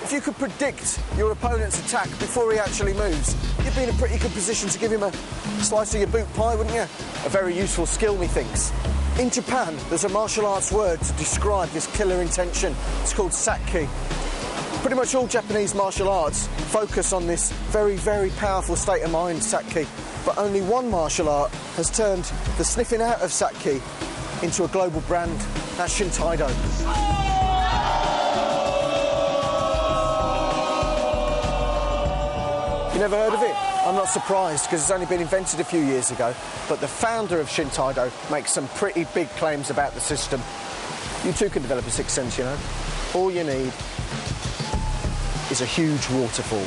If you could predict your opponent's attack before he actually moves, you'd be in a pretty good position to give him a slice of your boot pie, wouldn't you? A very useful skill, methinks. In Japan, there's a martial arts word to describe this killer intention. It's called sakki. Pretty much all Japanese martial arts focus on this very, very powerful state of mind, sakki. But only one martial art has turned the sniffing out of sakki into a global brand. That's Shintaido. You never heard of it? I'm not surprised, because it's only been invented a few years ago. But the founder of Shintaido makes some pretty big claims about the system. You too can develop a sixth sense, you know. All you need is a huge waterfall.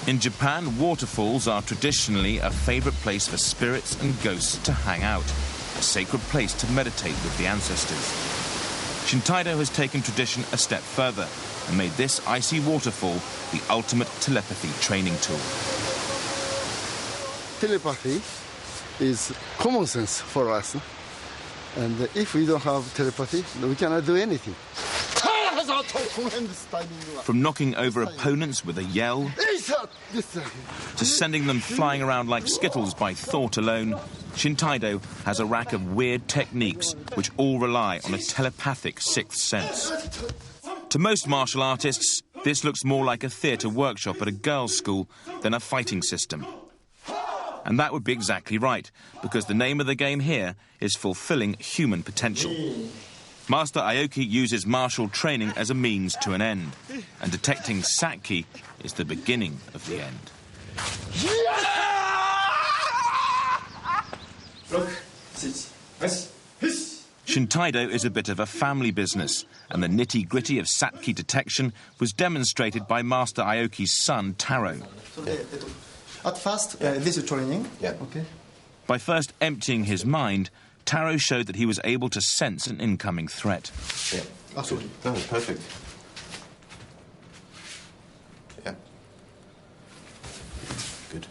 In Japan, waterfalls are traditionally a favourite place for spirits and ghosts to hang out, a sacred place to meditate with the ancestors. Shintaido has taken tradition a step further and made this icy waterfall the ultimate telepathy training tool. Telepathy is common sense for us. And if we don't have telepathy, we cannot do anything. From knocking over opponents with a yell to sending them flying around like skittles by thought alone, Shintaido has a rack of weird techniques which all rely on a telepathic sixth sense. To most martial artists, this looks more like a theatre workshop at a girls' school than a fighting system. And that would be exactly right, because the name of the game here is fulfilling human potential. Master Aoki uses martial training as a means to an end, and detecting sakki is the beginning of the end. Shintaido is a bit of a family business, and the nitty-gritty of sakki detection was demonstrated by Master Aoki's son, Taro. At first, this is training. Yeah. Okay. By first emptying his mind, Taro showed that he was able to sense an incoming threat. Yeah. Absolutely. No, perfect. Yeah. Good.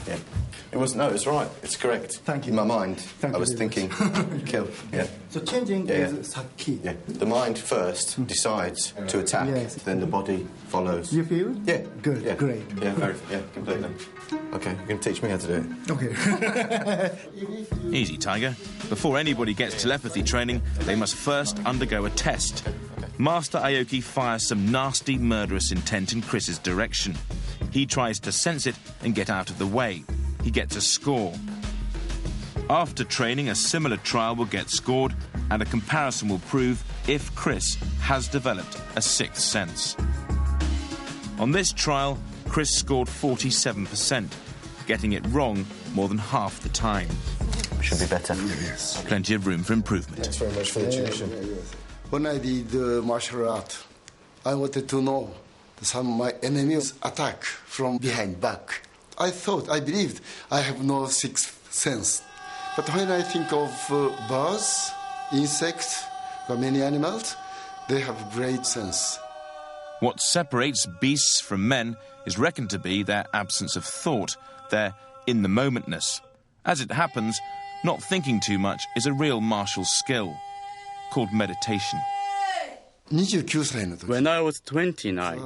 Yeah. It was, no, it's right. It's correct. Thank you. In my mind, Thank I you was very thinking, kill. Yeah. So changing is sakki. Yeah. The mind first decides to attack, Yes. then the body follows. You feel? Yeah. Good. Yeah. Great. Yeah, yeah, completely. Okay, you're going to teach me how to do it. Okay. Easy, Tiger. Before anybody gets telepathy training, they must first undergo a test. Master Aoki fires some nasty, murderous intent in Chris's direction. He tries to sense it and get out of the way. He gets a score. After training, a similar trial will get scored, and a comparison will prove if Chris has developed a sixth sense. On this trial, Chris scored 47%, getting it wrong more than half the time. Should be better. Yes. Plenty of room for improvement. Thanks very much for the tuition. When I did martial art, I wanted to know some of my enemies attack from behind back. I believed I have no sixth sense. But when I think of birds, insects, or many animals, they have great sense. What separates beasts from men is reckoned to be their absence of thought, their in-the-momentness. As it happens, not thinking too much is a real martial skill, called meditation. When I was 29,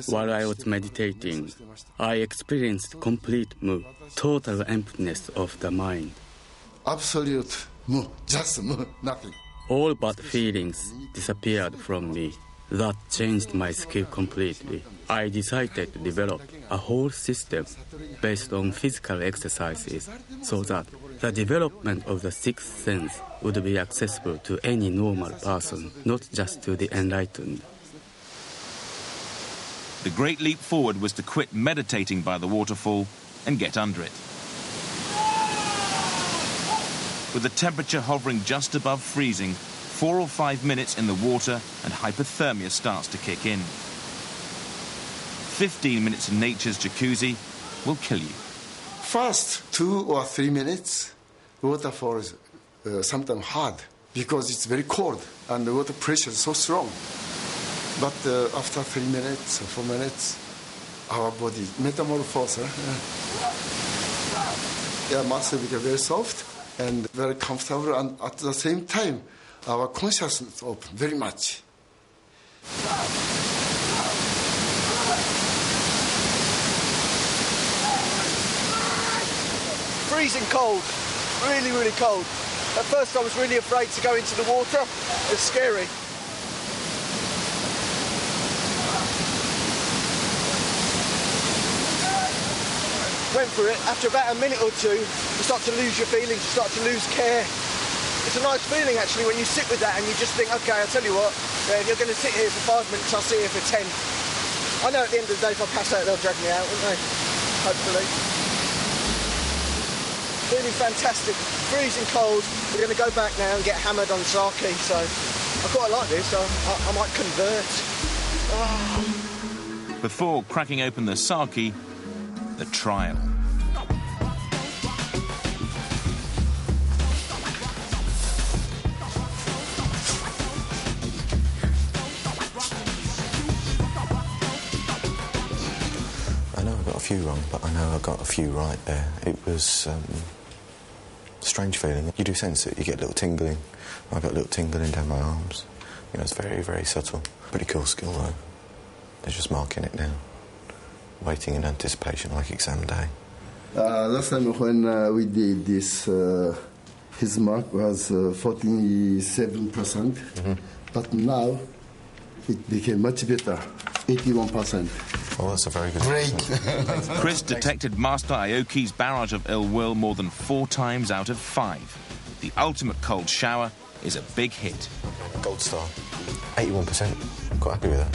while I was meditating, I experienced complete mu, total emptiness of the mind. Absolute mu, just mu, nothing. All but feelings disappeared from me. That changed my skill completely. I decided to develop a whole system based on physical exercises so that the development of the sixth sense would be accessible to any normal person, not just to the enlightened. The great leap forward was to quit meditating by the waterfall and get under it. With the temperature hovering just above freezing, 4 or 5 minutes in the water and hypothermia starts to kick in. 15 minutes in nature's jacuzzi will kill you. First 2 or 3 minutes, waterfall is sometimes hard because it's very cold and the water pressure is so strong. But after 3 minutes or 4 minutes, our body metamorphose. Muscle become very soft and very comfortable, and at the same time, our consciousness open very much. Freezing cold, really, really cold. At first I was really afraid to go into the water. It's scary. Went for it. After about a minute or two, you start to lose your feelings, you start to lose care. It's a nice feeling actually when you sit with that and you just think, okay, I'll tell you what, if you're going to sit here for 5 minutes, I'll sit here for 10. I know at the end of the day if I pass out, they'll drag me out, won't they? Hopefully. Really fantastic, freezing cold. We're going to go back now and get hammered on sake, so I quite like this, so I might convert. Oh. Before cracking open the sake, the trial. I know I got a few wrong, but I know I got a few right there. It was a strange feeling. You do sense it, you get a little tingling. I got a little tingling down my arms. You know, it's very, very subtle. Pretty cool skill though. They're just marking it now. Waiting in anticipation like exam day. Last time when we did this, his mark was 47%, but now it became much better, 81%. Oh, that's a very good. Great. Chris detected Master Aoki's barrage of ill will more than 4 times out of 5. The ultimate cold shower is a big hit. Gold star. 81%. I'm quite happy with that.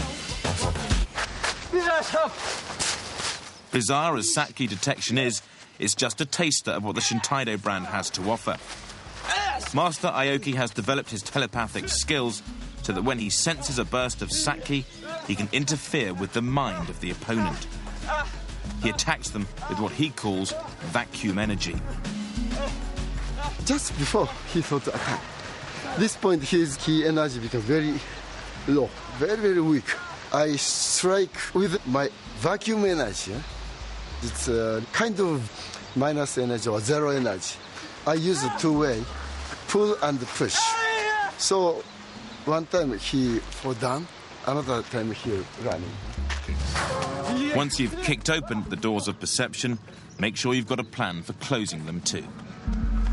Nice one. Bizarre as sake detection is, it's just a taster of what the Shintaido brand has to offer. Master Aoki has developed his telepathic skills so that when he senses a burst of sake, he can interfere with the mind of the opponent. He attacks them with what he calls vacuum energy. Just before he thought to attack, this point his key energy becomes very low, very, very weak. I strike with my vacuum energy. It's a kind of minus energy or zero energy. I use it 2 ways, pull and push. So one time he fall down, another time he running. Once you've kicked open the doors of perception, make sure you've got a plan for closing them too.